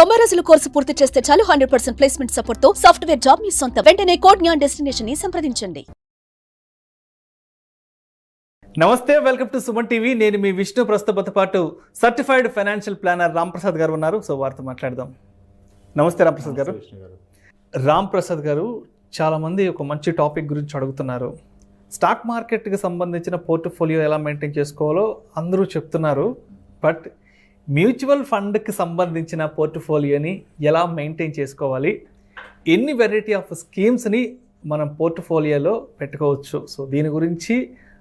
90 రోజుల కోర్సు పూర్తి చేస్తే చాలు 100% ప్లేస్మెంట్ సపోర్ట్ తో సాఫ్ట్వేర్ జాబ్ మీ సొంతం. వెంటనే కోడ్ జ్ఞాన్ డెస్టినేషన్ ని సంప్రదించండి. నమస్తే, వెల్కమ్ టు సుమన్ టీవీ. నేను మీ విష్ణు. ప్రస్తుతంతో పాటు certified financial planner Ram Prasad గారు ఉన్నారు. సో వారితో మాట్లాడదాం. నమస్తే రామ్ ప్రసాద్ గారు. రామ్ ప్రసాద్ గారు, చాలామంది ఒక మంచి టాపిక్ గురించి అడుగుతున్నారు. స్టాక్ మార్కెట్కి సంబంధించిన పోర్ట్ఫోలియో ఎలా మెయింటైన్ చేసుకోవాలో అందరూ చెప్తున్నారు. బట్ మ్యూచువల్ ఫండ్కి సంబంధించిన పోర్ట్ఫోలియోని ఎలా మెయింటైన్ చేసుకోవాలి, ఎన్ని వెరైటీ ఆఫ్ స్కీమ్స్ని మనం పోర్ట్ఫోలియోలో పెట్టుకోవచ్చు, సో దీని గురించి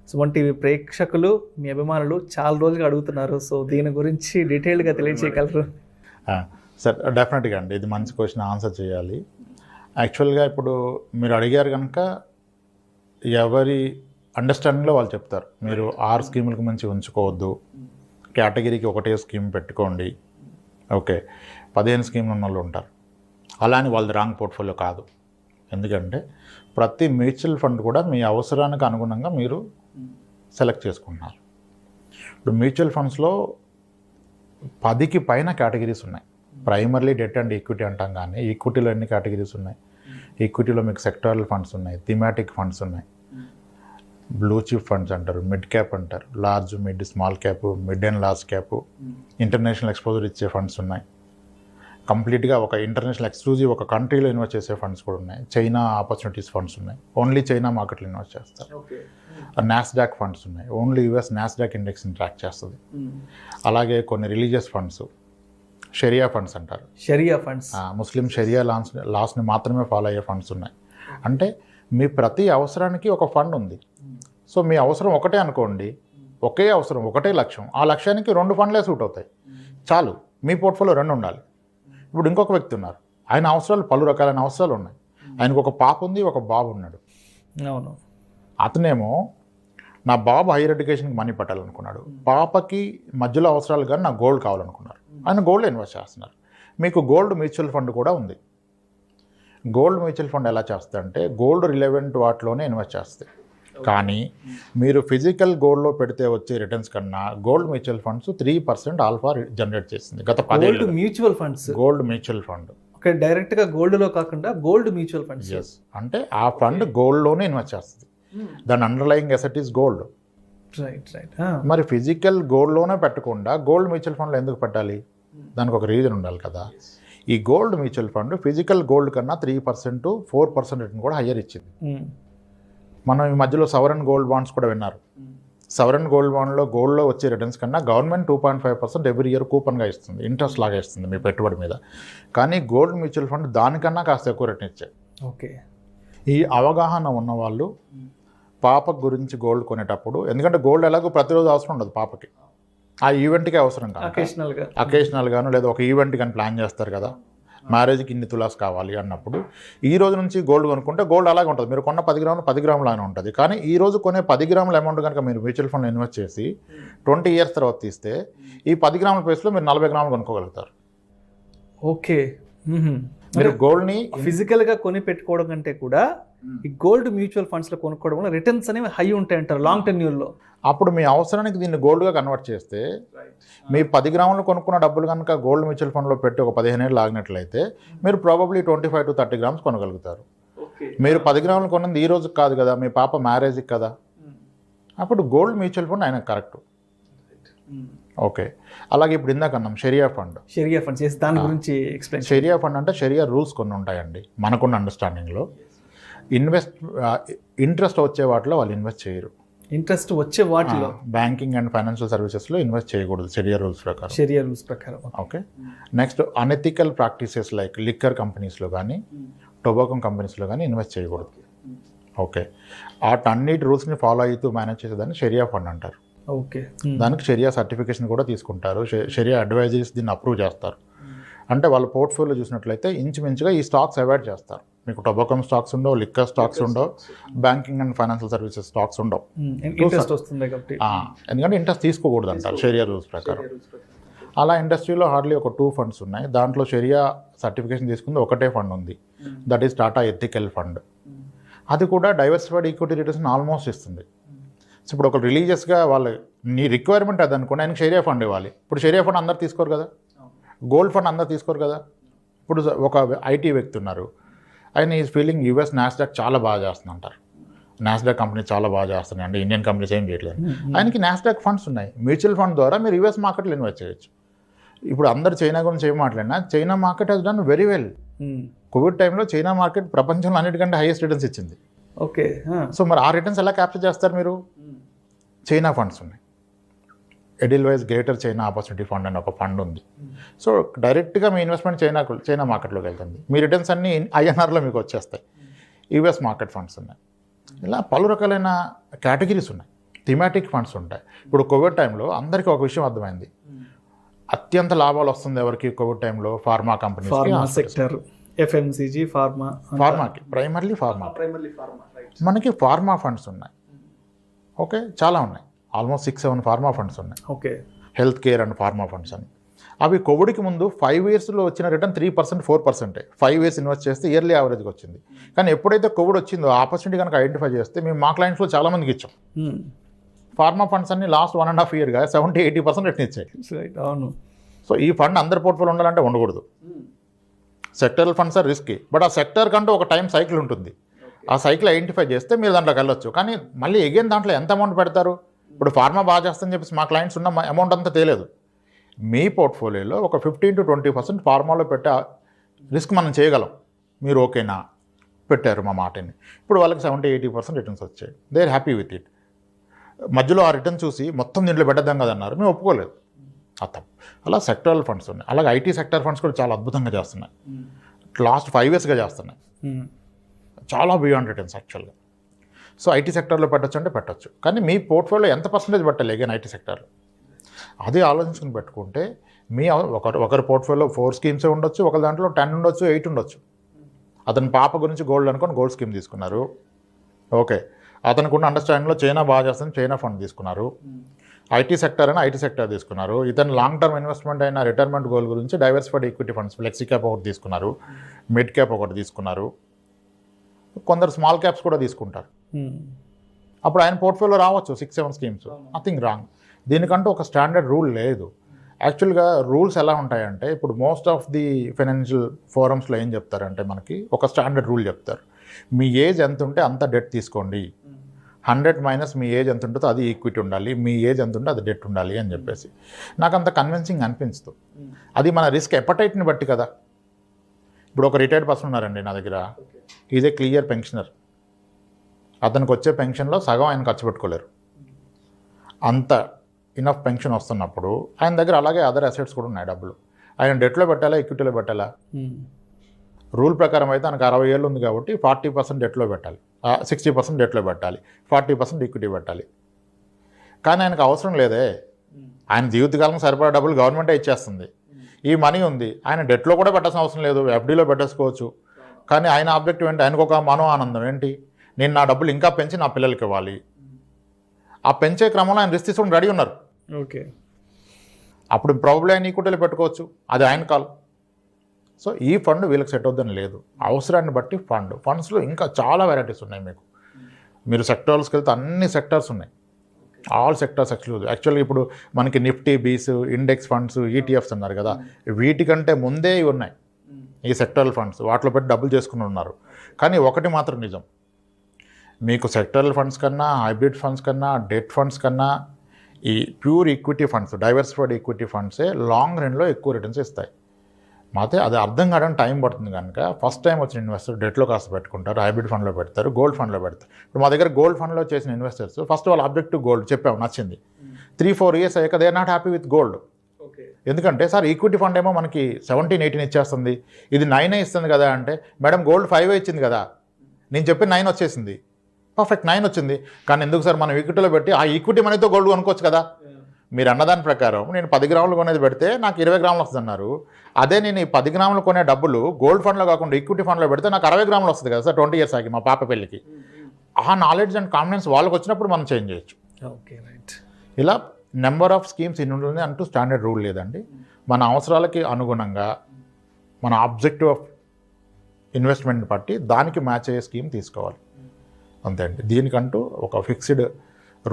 సుమన్ టీవీ ప్రేక్షకులు, మీ అభిమానులు చాలా రోజులుగా అడుగుతున్నారు. సో దీని గురించి డీటెయిల్డ్గా తెలియజేయగలరు? సార్, డెఫినెట్గా అండి, ఇది మంచి క్వశ్చన్, ఆన్సర్ చేయాలి. యాక్చువల్గా ఇప్పుడు మీరు అడిగారు కనుక ఎవరి అండర్స్టాండింగ్లో వాళ్ళు చెప్తారు. మీరు 6 స్కీములకు మించి ఉంచుకోవద్దు, కేటగిరీకి ఒకటే స్కీమ్ పెట్టుకోండి, ఓకే 15 స్కీమ్లు ఉన్న వాళ్ళు ఉంటారు. అలా అని వాళ్ళది రాంగ్ పోర్ట్ఫోలియో కాదు. ఎందుకంటే ప్రతి మ్యూచువల్ ఫండ్ కూడా మీ అవసరానికి అనుగుణంగా మీరు సెలెక్ట్ చేసుకుంటున్నారు. ఇప్పుడు మ్యూచువల్ ఫండ్స్లో 10కి పైన కేటగిరీస్ ఉన్నాయి. ప్రైమర్లీ డెట్ అండ్ ఈక్విటీ అంటాం, కానీ ఈక్విటీలో ఎన్ని కేటగిరీస్ ఉన్నాయి? ఈక్విటీలో మీకు సెక్టారల్ ఫండ్స్ ఉన్నాయి, థీమాటిక్ ఫండ్స్ ఉన్నాయి, బ్లూ చిప్ ఫండ్స్ అంటారు, మిడ్ క్యాప్ అంటారు, large, mid, small cap, mid and large cap, international exposure ఇచ్చే ఫండ్స్ ఉన్నాయి, కంప్లీట్గా ఒక ఇంటర్నేషనల్ ఎక్స్క్లూజివ్ ఒక కంట్రీలో ఇన్వెస్ట్ చేసే ఫండ్స్ కూడా ఉన్నాయి, చైనా ఆపర్చునిటీస్ ఫండ్స్ ఉన్నాయి, ఓన్లీ చైనా మార్కెట్లో ఇన్వెస్ట్ చేస్తారు, నాస్డాక్ ఫండ్స్ ఉన్నాయి, ఓన్లీ యూఎస్ నాస్డాక్ ఇండెక్స్ని ట్రాక్ చేస్తుంది. అలాగే కొన్ని రిలీజియస్ ఫండ్స్, షరియా ఫండ్స్ అంటారు, షరియా ఫండ్స్, ముస్లిం షరియా లాస్ని మాత్రమే ఫాలో అయ్యే ఫండ్స్ ఉన్నాయి. అంటే మీ ప్రతి అవసరానికి ఒక ఫండ్ ఉంది. సో మీ అవసరం ఒకటే అనుకోండి, ఒకే అవసరం, ఒకటే లక్ష్యం, ఆ లక్ష్యానికి 2 ఫండ్లే సూట్ అవుతాయి, చాలు. మీ పోర్ట్ఫోలియో 2 ఉండాలి. ఇప్పుడు ఇంకొక వ్యక్తి ఉన్నారు, ఆయన అవసరాలు పలు రకాలైన అవసరాలు ఉన్నాయి. ఆయనకు ఒక పాప ఉంది, ఒక బాబు ఉన్నాడు. అవును. అతనేమో నా బాబు హైయర్ ఎడ్యుకేషన్కి మనీ పెట్టాలనుకున్నాడు, పాపకి మధ్యలో అవసరాలు కానీ నాకు గోల్డ్ కావాలనుకున్నారు. ఆయన గోల్డ్ ఇన్వెస్ట్ చేస్తున్నారు. మీకు గోల్డ్ మ్యూచువల్ ఫండ్ కూడా ఉంది. గోల్డ్ మ్యూచువల్ ఫండ్ ఎలా చేస్తుందంటే గోల్డ్ రిలవెంట్ వాటిలోనే ఇన్వెస్ట్ చేస్తాయి. కానీ మీరు ఫిజికల్ గోల్డ్లో పెడితే వచ్చే రిటర్న్స్ కన్నా gold mutual funds 3% alpha generate చేస్తుంది గత 10 ఏళ్ళు. Mutual funds, gold mutual fund డైరెక్ట్గా గోల్డ్లో కాకుండా గోల్డ్ మ్యూచువల్ ఫండ్స్. ఎస్, అంటే ఆ ఫండ్ గోల్డ్లోనే ఇన్వెస్ట్ చేస్తుంది. దాని underlying asset is gold. Right right. మరి ఫిజికల్ గోల్డ్లోనే పెట్టకుండా గోల్డ్ మ్యూచువల్ ఫండ్లో ఎందుకు పెట్టాలి? దానికి ఒక రీజన్ ఉండాలి కదా. ఈ gold mutual fund physical gold కన్నా 3%, 4% రిటర్న్ కూడా హయ్యర్ ఇచ్చింది. మనం ఈ మధ్యలో సవరన్ గోల్డ్ బాండ్స్ కూడా విన్నారు. సవరన్ గోల్డ్ బాండ్లో గోల్డ్లో వచ్చే రిటర్న్స్ కన్నా గవర్నమెంట్ 2.5% ఎవ్రీ ఇయర్ కూపన్గా ఇస్తుంది, ఇంట్రెస్ట్ లాగా ఇస్తుంది మీ పెట్టుబడి మీద. కానీ గోల్డ్ మ్యూచువల్ ఫండ్ దానికన్నా కాస్త ఎక్కువ రిటర్న్ ఇచ్చాయి. ఓకే. ఈ అవగాహన ఉన్నవాళ్ళు పాప గురించి గోల్డ్ కొనేటప్పుడు, ఎందుకంటే గోల్డ్ ఎలాగో ప్రతిరోజు అవసరం ఉండదు పాపకి, ఆ ఈవెంట్కే అవసరం కాదు, అకేషనల్గాను లేదా ఒక ఈవెంట్ కానీ ప్లాన్ చేస్తారు కదా, మ్యారేజ్కి ఇన్ని తులాస్ కావాలి అన్నప్పుడు ఈ రోజు నుంచి గోల్డ్ కొనుక్కుంటే గోల్డ్ అలాగే ఉంటుంది. మీరు కొన్న 10 గ్రాములు 10 గ్రాములు లాగానే ఉంటుంది. కానీ ఈ రోజు కొనే 10 గ్రాముల అమౌంట్ కనుక మీరు మ్యూచువల్ ఫండ్లో ఇన్వెస్ట్ చేసి 20 ఇయర్స్ తర్వాత తీస్తే ఈ 10 గ్రాముల ప్లేస్లో మీరు 40 గ్రాములు కొనుక్కోగలుగుతారు. ఓకే. మీరు గోల్డ్ని ఫిజికల్గా కొని పెట్టుకోవడం కంటే కూడా ఈ గోల్డ్ మ్యూచువల్ ఫండ్స్లో కొనుక్కోవడం వల్ల రిటర్న్స్ అనేవి హై ఉంటాయి అంటారు లాంగ్ టెన్యూర్లో. అప్పుడు మీ అవసరానికి దీన్ని గోల్డ్గా కన్వర్ట్ చేస్తే మీ 10 గ్రాములు కొనుక్కున్న డబ్బులు కనుక గోల్డ్ మ్యూచువల్ ఫండ్లో పెట్టి ఒక 15 ఏళ్ళు ఆగినట్లయితే మీరు ప్రాబబ్లీ 25 to 30 గ్రామ్స్ కొనగలుగుతారు. మీరు 10 గ్రాములు కొన్నది ఈ రోజుకి కాదు కదా, మీ పాప మ్యారేజ్కి కదా. అప్పుడు గోల్డ్ మ్యూచువల్ ఫండ్ ఆయన కరెక్ట్. ఓకే. అలాగే ఇప్పుడు ఇందాక అన్నాం షరియా ఫండ్. షరియా ఫండ్ దాని గురించి ఎక్స్ప్లెయిన్. షరియా ఫండ్ అంటే షరియా రూల్స్ కొన్ని ఉంటాయండి మనకున్న అండర్స్టాండింగ్లో. ఇంట్రెస్ట్ వచ్చే వాటిలో వాళ్ళు ఇన్వెస్ట్ చేయరు. ఇంట్రెస్ట్ వచ్చే వాటిలో బ్యాంకింగ్ అండ్ ఫైనాన్షియల్ సర్వీసెస్లో ఇన్వెస్ట్ చేయకూడదు షరియా రూల్స్ ప్రకారం. Okay. Next unethical practices like liquor కంపెనీస్లో కానీ టొబాకో కంపెనీస్లో కానీ ఇన్వెస్ట్ చేయకూడదు. ఓకే. వాటన్నిటి రూల్స్ని ఫాలో అవుతూ మేనేజ్ చేసేదాన్ని షరియా ఫండ్ అంటారు. ఓకే. దానికి షరియా సర్టిఫికేషన్ కూడా తీసుకుంటారు. షరియా అడ్వైజరీస్ దీన్ని అప్రూవ్ చేస్తారు. అంటే వాళ్ళ పోర్ట్ఫోలియో చూసినట్లయితే ఇంచుమించుగా ఈ స్టాక్స్ అవాయిడ్ చేస్తారు. మీకు టొబాకో స్టాక్స్ ఉండవు, లిక్కర్ స్టాక్స్ ఉండవు, banking and financial services stocks ఉండవు. ఎందుకంటే ఇంట్రెస్ట్ తీసుకోకూడదు అంటారు షరియా రూల్స్ ప్రకారం. అలా ఇండస్ట్రీలో హార్డ్లీ ఒక 2 ఫండ్స్ ఉన్నాయి. దాంట్లో షరియా సర్టిఫికేషన్ తీసుకుంది ఒకటే ఫండ్ ఉంది, that is Tata ethical fund. అది కూడా డైవర్సిఫైడ్ ఈక్విటీ రిటర్న్స్ ఆల్మోస్ట్ ఇస్తుంది. సో ఇప్పుడు ఒక రిలీజియస్గా వాళ్ళ నీ రిక్వైర్మెంట్ అది అనుకోండి, ఆయనకి షరియా ఫండ్ ఇవ్వాలి. ఇప్పుడు షరియా ఫండ్ అందరు తీసుకోరు కదా, గోల్డ్ ఫండ్ అందరూ తీసుకోరు కదా. ఇప్పుడు ఒక ఐటీ వ్యక్తి ఉన్నారు, ఆయన ఈజ్ ఫీలింగ్ యూఎస్ నాస్డాక్ చాలా బాగా చేస్తుంది అంటారు. నాస్డాక్ కంపెనీ చాలా బాగా చేస్తున్నాయి అంటే ఇండియన్ కంపెనీస్ ఏం చేయట్లేదు. ఆయనకి నాస్డాక్ ఫండ్స్ ఉన్నాయి. మ్యూచువల్ ఫండ్ ద్వారా మీరు యూఎస్ మార్కెట్లో ఇన్వెస్ట్ చేయొచ్చు. ఇప్పుడు అందరు చైనా గురించి ఏం మాట్లాడినా China market Hess done very well. Covid టైంలో చైనా మార్కెట్ ప్రపంచంలో అన్నిటికంటే హైయెస్ట్ రిటర్న్స్ ఇచ్చింది. ఓకే. సో మరి ఆ రిటర్న్స్ ఎలా క్యాప్చర్ చేస్తారు మీరు? చైనా ఫండ్స్ ఉన్నాయి. Edelweiss greater China opportunity fund అని ఒక ఫండ్ ఉంది. సో డైరెక్ట్గా మీ ఇన్వెస్ట్మెంట్ చైనా మార్కెట్లోకి వెళ్తుంది. మీ రిటర్న్స్ అన్నీ ఐఎన్ఆర్లో మీకు వచ్చేస్తాయి. యూఎస్ మార్కెట్ ఫండ్స్ ఉన్నాయి. ఇలా పలు రకాలైన కేటగిరీస్ ఉన్నాయి. థిమాటిక్ ఫండ్స్ ఉంటాయి. ఇప్పుడు కోవిడ్ టైంలో అందరికీ ఒక విషయం అర్థమైంది, అత్యంత లాభాలు వస్తుంది ఎవరికి కోవిడ్ టైంలో? ఫార్మా కంపెనీ, సెక్టర్, ఎఫ్ఎంసీజీ, ఫార్మాకి, ప్రైమర్లీ ఫార్మా. మనకి ఫార్మా ఫండ్స్ ఉన్నాయి. ఓకే, చాలా ఉన్నాయి. ఆల్మోస్ట్ 6-7 ఫార్మా ఫండ్స్ ఉన్నాయి. Okay. Health care and pharma funds అని. అవి కోవిడ్కి ముందు 5 ఇయర్స్లో వచ్చిన రిటర్న్ 3%, 4%. 5 ఇయర్స్ ఇన్వెస్ట్ చేస్తే ఇయర్లీ యావరేజ్కి వచ్చింది. కానీ ఎప్పుడైతే కోవిడ్ వచ్చిందో ఆపర్చునిటీ కనుక ఐడెంటిఫై చేస్తే మేము మా క్లయింట్స్లో చాలామందికి ఇచ్చాం. ఫార్మా ఫండ్స్ అన్ని లాస్ట్ 1.5 ఇయర్గా 70-80% రిటర్న్ ఇచ్చాయి. అవును. సో ఈ ఫండ్ అందరి పోర్ట్ఫోలియో ఉండాలంటే ఉండకూడదు. Sectoral funds are risky, but ఆ సెక్టర్ కంటూ ఒక టైం సైకిల్ ఉంటుంది. ఆ సైకిల్ ఐడెంటిఫై చేస్తే మీరు దాంట్లోకి వెళ్ళొచ్చు. కానీ మళ్ళీ ఎగైన్ దాంట్లో ఎంత అమౌంట్ పెడతారు? ఇప్పుడు ఫార్మా బాగా చేస్తుందని చెప్పేసి మా క్లయింట్స్ ఉన్న అమౌంట్ అంతా తెలియదు. మీ పోర్ట్ఫోలియోలో ఒక 15-20% ఫార్మాలో పెట్టే రిస్క్ మనం చేయగలం. మీరు ఓకేనా? పెట్టారు మా మాటని. ఇప్పుడు వాళ్ళకి 70-80% రిటర్న్స్ వచ్చాయి. They are happy with it. మధ్యలో ఆ రిటర్న్ చూసి మొత్తం దీంట్లో పెట్టద్దాం కదన్నారు, మేము ఒప్పుకోలేదు. అర్థం. అలా సెక్టరల్ ఫండ్స్ ఉన్నాయి. అలాగే ఐటీ సెక్టర్ ఫండ్స్ కూడా చాలా అద్భుతంగా చేస్తున్నాయి. లాస్ట్ 5 ఇయర్స్గా చేస్తున్నాయి. చాలా బియాండ్ రిటర్న్స్ యాక్చువల్గా. సో ఐటీ సెక్టర్లో పెట్టచ్చు అంటే పెట్టచ్చు. కానీ మీ పోర్ట్ఫోలియో ఎంత పర్సెంటేజ్ పెట్టాలి అగైన్ ఐటీ సెక్టర్లో? అదే ఆలోచించుకుని పెట్టుకుంటే మీ ఒకరి పోర్ట్ఫోలియో 4 స్కీమ్సే ఉండొచ్చు, ఒక దాంట్లో 10 ఉండొచ్చు, 8 ఉండొచ్చు. అతని పాప గురించి గోల్డ్ అనుకొని గోల్డ్ స్కీమ్ తీసుకున్నారు. ఓకే. అతనికి అండర్స్టాండింగ్లో చైనా బాగా చేస్తుంది, చైనా ఫండ్ తీసుకున్నారు. ఐటీ సెక్టర్ అయినా ఐటీ సెక్టర్ తీసుకున్నారు. ఇతను లాంగ్ టర్మ్ ఇన్వెస్ట్మెంట్ అయిన రిటైర్మెంట్ గోల్ గురించి diversified equity funds, flexi cap ఒకటి తీసుకున్నారు, మిడ్ క్యాప్ ఒకటి తీసుకున్నారు. కొందరు స్మాల్ క్యాప్స్ కూడా తీసుకుంటారు. అప్పుడు ఆయన పోర్ట్ఫోలియో రావచ్చు 6-7 స్కీమ్స్. Nothing wrong. దీనికంటూ ఒక స్టాండర్డ్ రూల్ లేదు. యాక్చువల్గా రూల్స్ ఎలా ఉంటాయంటే, ఇప్పుడు మోస్ట్ ఆఫ్ ది ఫైనాన్షియల్ ఫోరమ్స్లో ఏం చెప్తారంటే మనకి ఒక స్టాండర్డ్ రూల్ చెప్తారు. మీ ఏజ్ ఎంత ఉంటే అంత డెట్ తీసుకోండి. 100 మైనస్ మీ ఏజ్ ఎంత ఉంటుందో అది ఈక్విటీ ఉండాలి, మీ ఏజ్ ఎంత ఉంటే అది డెట్ ఉండాలి అని చెప్పేసి. నాకు అంత కన్విన్సింగ్ అనిపించదు. అది మన రిస్క్ ఎపటైట్ని బట్టి కదా. ఇప్పుడు ఒక రిటైర్డ్ పర్సన్ ఉన్నారండి నా దగ్గర, ఈజ్ ఏ క్లియర్ పెన్షనర్. అతనికి వచ్చే పెన్షన్లో సగం ఆయన ఖర్చు పెట్టుకోలేరు. అంత ఇనఫ్ పెన్షన్ వస్తున్నప్పుడు ఆయన దగ్గర అలాగే అదర్ అసెట్స్ కూడా ఉన్నాయి. డబ్బులు ఆయన డెట్లో పెట్టాలా, ఈక్విటీలో పెట్టాలా? రూల్ ప్రకారం అయితే ఆయనకు 60 ఏళ్ళు ఉంది కాబట్టి 40% డెట్లో పెట్టాలి, 60% డెట్లో పెట్టాలి, 40% ఈక్విటీ పెట్టాలి. కానీ ఆయనకు అవసరం లేదే. ఆయన జీవితకాలం సరిపడా డబ్బులు గవర్నమెంటే ఇచ్చేస్తుంది. ఈ మనీ ఉంది, ఆయన డెట్లో కూడా పెట్టాల్సిన అవసరం లేదు, ఎఫ్డీలో పెట్టేసుకోవచ్చు. కానీ ఆయన ఆబ్జెక్టివ్ ఏంటి? ఆయనకు ఒక మనో ఆనందం ఏంటి? నేను నా డబ్బులు ఇంకా పెంచి నా పిల్లలకి ఇవ్వాలి. ఆ పెంచే క్రమంలో ఆయన రిస్క్ తీసుకొని రెడీ ఉన్నారు. ఓకే. అప్పుడు ప్రాబబ్లీ ఆయన ఈక్విటీలో పెట్టుకోవచ్చు, అది ఆయన కాల్. సో ఈ ఫండ్ వీళ్ళకి సెట్ అవుద్దని లేదు. అవసరాన్ని బట్టి ఫండ్స్లో ఇంకా చాలా వెరైటీస్ ఉన్నాయి. మీరు సెక్టర్స్కి వెళ్తే అన్ని సెక్టర్స్ ఉన్నాయి. ఆల్ సెక్టర్స్ యాక్చువల్గా ఇప్పుడు మనకి నిఫ్టీ, బీస్, ఇండెక్స్ ఫండ్స్, ఈటీఎఫ్స్ అన్నారు కదా, వీటికంటే ముందే ఇవి ఉన్నాయి ఈ సెక్టరల్ ఫండ్స్. వాటిలో పెట్టి డబ్బులు చేసుకుని ఉన్నారు. కానీ ఒకటి మాత్రం నిజం, మీకు సెక్టరల్ ఫండ్స్ కన్నా, హైబ్రిడ్ ఫండ్స్ కన్నా, డెట్ ఫండ్స్ కన్నా ఈ pure equity funds, diversified equity ఫండ్సే లాంగ్ రన్లో ఎక్కువ రిటర్న్స్ ఇస్తాయి. మాతే అది అర్థం కావడానికి టైం పడుతుంది కనుక ఫస్ట్ టైం వచ్చిన ఇన్వెస్టర్ డెట్లో కాస్త పెట్టుకుంటారు, హైబ్రిడ్ ఫండ్లో పెడతారు, గోల్డ్ ఫండ్లో పెడతారు. ఇప్పుడు మా దగ్గర గోల్డ్ ఫండ్లో చేసిన ఇన్వెస్టర్స్ ఫస్ట్ వాళ్ళ ఆబ్జెక్టివ్ గోల్డ్ చెప్పాము, నచ్చింది. 3-4 ఇయర్స్ అయ్యాక they are not happy with gold. ఎందుకంటే సార్ ఈక్విటీ ఫండ్ ఏమో మనకి 17-18 ఇచ్చేస్తుంది, ఇది 9 ఇస్తుంది కదా అంటే, మేడం గోల్డ్ 5 ఇచ్చింది కదా, నేను చెప్పిన 9 వచ్చేసింది, పర్ఫెక్ట్ 9 వచ్చింది. కానీ ఎందుకు సార్ మనం ఈక్విటీలో పెట్టి ఆ ఈక్విటీ మనీతో గోల్డ్ కొనుక్కోవచ్చు కదా. మీరు అన్నదాని ప్రకారం నేను 10 గ్రాములు కొనేది పెడితే నాకు 20 గ్రాములు వస్తుంది అన్నారు. అదే నేను ఈ 10 గ్రాములు కొనే డబ్బులు గోల్డ్ ఫండ్లో కాకుండా ఈక్విటీ ఫండ్లో పెడితే నాకు 60 గ్రాములు వస్తుంది కదా సార్ 20 ఇయర్స్ ఆగి మా పాప పెళ్ళికి. ఆ నాలెడ్జ్ అండ్ కాన్ఫిడెన్స్ వాళ్ళకి వచ్చినప్పుడు మనం చేంజ్ చేయొచ్చు. Okay, right. ఇలా నెంబర్ ఆఫ్ స్కీమ్స్ ఇన్ని ఉంటుంది అంటూ స్టాండర్డ్ రూల్ లేదండి. మన అవసరాలకి అనుగుణంగా మన ఆబ్జెక్టివ్ ఆఫ్ ఇన్వెస్ట్మెంట్ని బట్టి దానికి మ్యాచ్ అయ్యే స్కీమ్ తీసుకోవాలి, అంతే అండి. దీనికంటూ ఒక ఫిక్స్డ్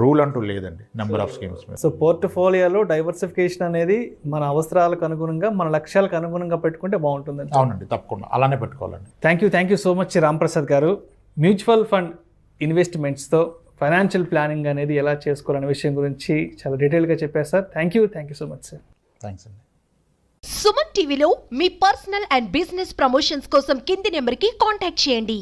రూల్ అంటూ లేదండి నెంబర్ ఆఫ్ స్కీమ్స్ మీద. సో పోర్ట్ఫోలియోలో డైవర్సిఫికేషన్ అనేది మన అవసరాలకు అనుగుణంగా మన లక్ష్యాలకు అనుగుణంగా పెట్టుకుంటే బాగుంటుందండి. అవునండి, తప్పకుండా అలానే పెట్టుకోవాలండి. Thank you so much Ramprasad గారు. మ్యూచువల్ ఫండ్ ఇన్వెస్ట్మెంట్స్తో ఫైనాన్షియల్ ప్లానింగ్ అనేది ఎలా చేసుకోవాలనే విషయం గురించి చాలా డీటెయిల్గా చెప్పారు sir. Thank you so much sir. Thanks అండి. సుమన్ టీవీలో మీ పర్సనల్ అండ్ బిజినెస్ ప్రమోషన్స్ కోసం కింది నెంబర్కి కాంటాక్ట్ చేయండి.